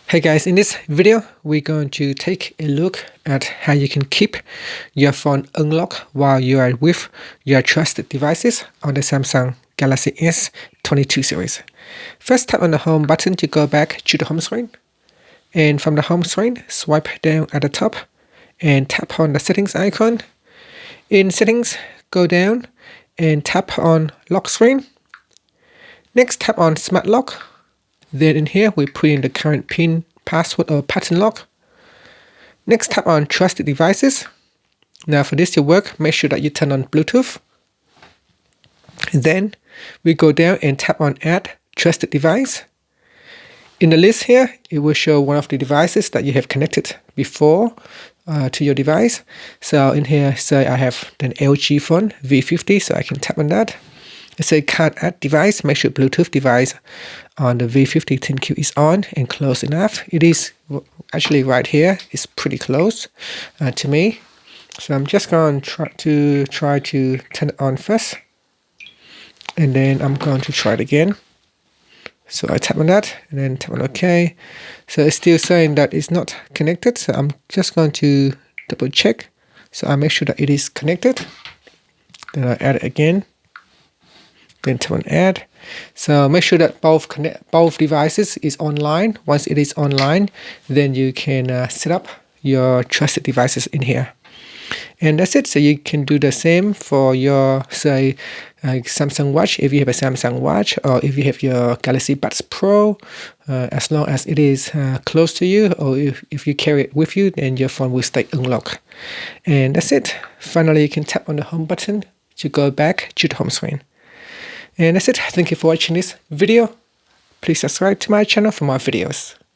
Hey guys, in this video, we're going to take a look at how you can keep your phone unlocked while you are with your trusted devices on the Samsung Galaxy S22 series. First, tap on the home button to go back to the home screen. And from the home screen, swipe down at the top and tap on the settings icon. In settings, go down and tap on lock screen. Next, tap on smart lock. Then in here, we put in the current PIN, password, or pattern lock. Next, tap on Trusted Devices. Now for this to work, make sure that you turn on Bluetooth. Then we go down and tap on Add Trusted Device. In the list here, it will show one of the devices that you have connected before to your device. So in here, say I have an LG phone V50, so I can tap on that. Say can't add device, make sure Bluetooth device on the V50 10Q is on and close enough. It is actually right here. It's pretty close to me. So I'm just going to try to turn it on first. And then I'm going to try it again. So I tap on that and then tap on OK. So it's still saying that it's not connected. So I'm just going to double check. So I make sure that it is connected. Then I add it again. Then tap on add. So make sure that both devices is online. Once it is online, then you can set up your trusted devices in here. And that's it. So you can do the same for your, say, Samsung Watch, if you have a Samsung Watch, or if you have your Galaxy Buds Pro, as long as it is close to you, or if you carry it with you, then your phone will stay unlocked. And that's it. Finally, you can tap on the home button to go back to the home screen. And that's it. Thank you for watching this video. Please subscribe to my channel for more videos.